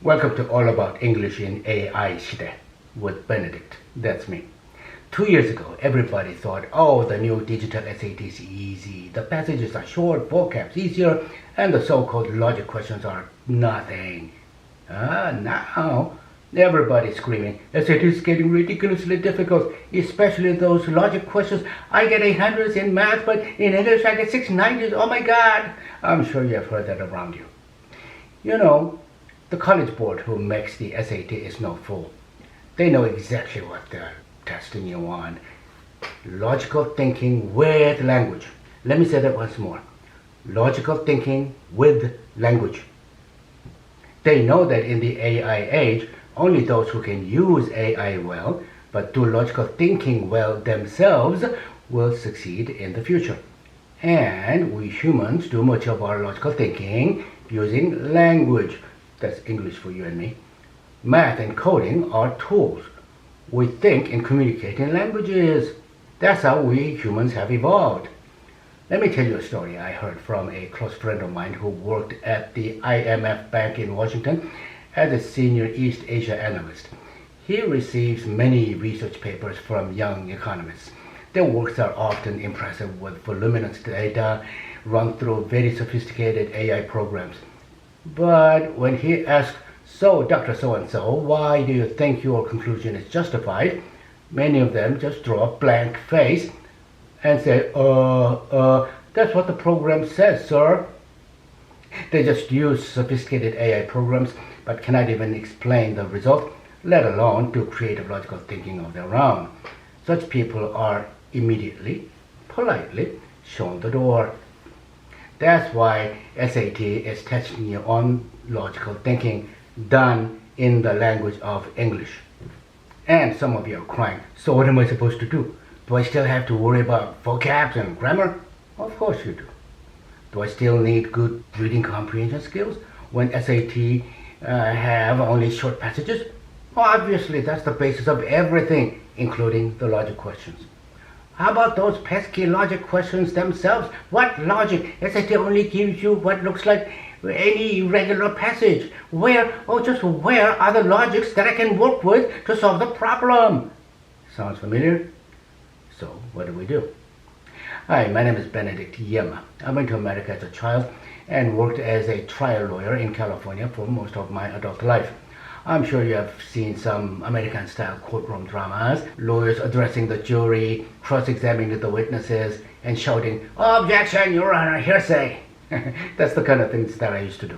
Welcome to All About English in AI 시대 with Benedict. That's me. 2 years ago, everybody thought, oh, the new digital SAT is easy, the passages are short, vocab's easier, and the so-called logic questions are nothing. Now, everybody's screaming, SAT is getting ridiculously difficult, especially those logic questions. I get 800s in math, but in English I get 690s. Oh my God! I'm sure you have heard that around you. You know, the college board who makes the SAT is no fool. They know exactly what they're testing you on. Logical thinking with language. Let me say that once more. Logical thinking with language. They know that in the AI age, only those who can use AI well, but do logical thinking well themselves, will succeed in the future. And we humans do much of our logical thinking using language. That's English for you and me. Math and coding are tools. We think and communicate in languages. That's how we humans have evolved. Let me tell you a story I heard from a close friend of mine who worked at the IMF Bank in Washington as a senior East Asia analyst. He receives many research papers from young economists. Their works are often impressive with voluminous data run through very sophisticated AI programs. But when he asks, so Dr. So-and-so, why do you think your conclusion is justified? Many of them just draw a blank face and say, that's what the program says, sir. They just use sophisticated AI programs but cannot even explain the result, let alone do creative logical thinking of their own. Such people are immediately, politely shown the door. That's why SAT is testing you on logical thinking done in the language of English. And some of you are crying, so what am I supposed to do? Do I still have to worry about vocabs and grammar? Of course you do. Do I still need good reading comprehension skills when SAT have only short passages? Obviously, that's the basis of everything, including the logic questions. How about those pesky logic questions themselves? What logic? SAT only gives you what looks like any regular passage. Where are the logics that I can work with to solve the problem? Sounds familiar? So, what do? Hi, my name is Benedict Yim. I went to America as a child and worked as a trial lawyer in California for most of my adult life. I'm sure you have seen some American-style courtroom dramas, lawyers addressing the jury, cross-examining the witnesses, and shouting, "Objection, Your Honor, hearsay." That's the kind of things that I used to do.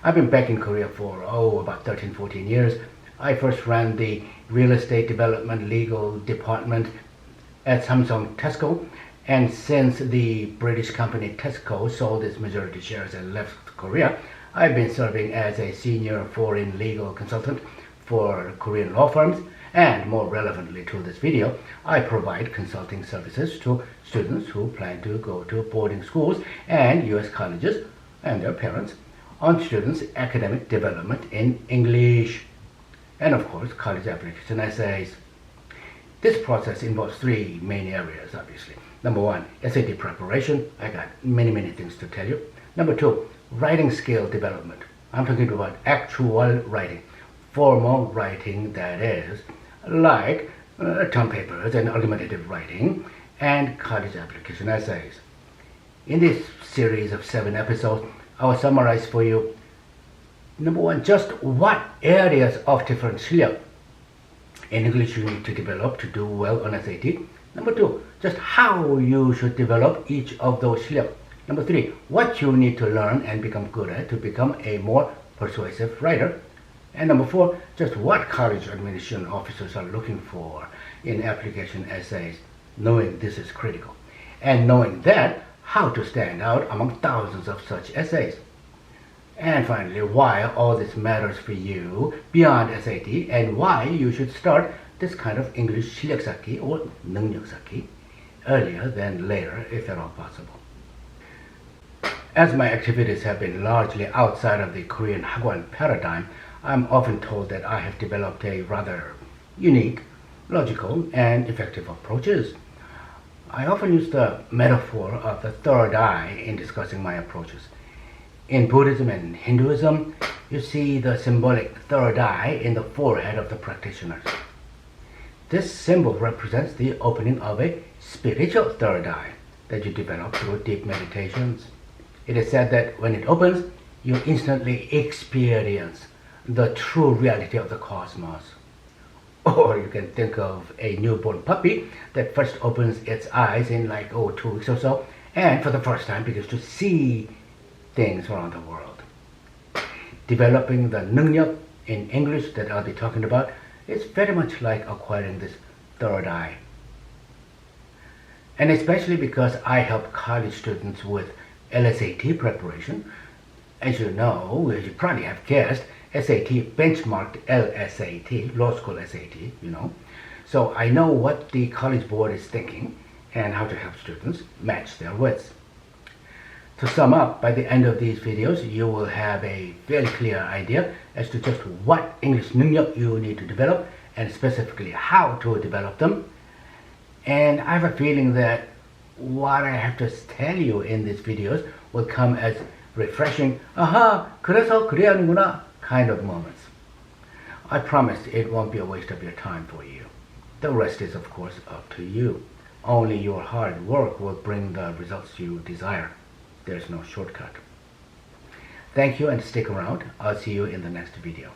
I've been back in Korea for, about 13, 14 years. I first ran the real estate development legal department at Samsung Tesco, and since the British company Tesco sold its majority shares and left Korea, I've been serving as a senior foreign legal consultant for Korean law firms, and more relevantly to this video, I provide consulting services to students who plan to go to boarding schools and US colleges and their parents on students' academic development in English, and of course college application essays. This process involves three main areas, obviously. Number one, SAT preparation. I got many things to tell you. Number two, writing skill development. I'm talking about actual writing, formal writing, that is, like term papers and argumentative writing and college application essays. In this series of 7 episodes, I will summarize for you, number one, just what areas of different 실력 in English you need to develop to do well on SAT. Number two, just how you should develop each of those 실력. Number three, what you need to learn and become good at to become a more persuasive writer. And number four, just what college admission officers are looking for in application essays, knowing this is critical. And knowing that, how to stand out among thousands of such essays. And finally, why all this matters for you beyond SAT, and why you should start this kind of English 실력 쌓기 or 능력 쌓기 earlier than later, if at all possible. As my activities have been largely outside of the Korean hagwon paradigm, I'm often told that I have developed a rather unique, logical, and effective approaches. I often use the metaphor of the third eye in discussing my approaches. In Buddhism and Hinduism, you see the symbolic third eye in the forehead of the practitioners. This symbol represents the opening of a spiritual third eye that you develop through deep meditations. It is said that when it opens, you instantly experience the true reality of the cosmos. Or you can think of a newborn puppy that first opens its eyes in 2 weeks or so, and for the first time begins to see things around the world. Developing the 능력 in English that I'll be talking about is very much like acquiring this third eye. And especially because I help college students with LSAT preparation. As you know, as you probably have guessed, SAT benchmarked LSAT, law school SAT, So I know what the college board is thinking and how to help students match their wits. To sum up, by the end of these videos, you will have a very clear idea as to just what English 능력 you need to develop and specifically how to develop them. And I have a feeling that what I have to tell you in these videos will come as refreshing, 그래서 그래야 하는구나 kind of moments. I promise it won't be a waste of your time for you. The rest is, of course, up to you. Only your hard work will bring the results you desire. There's no shortcut. Thank you and stick around. I'll see you in the next video.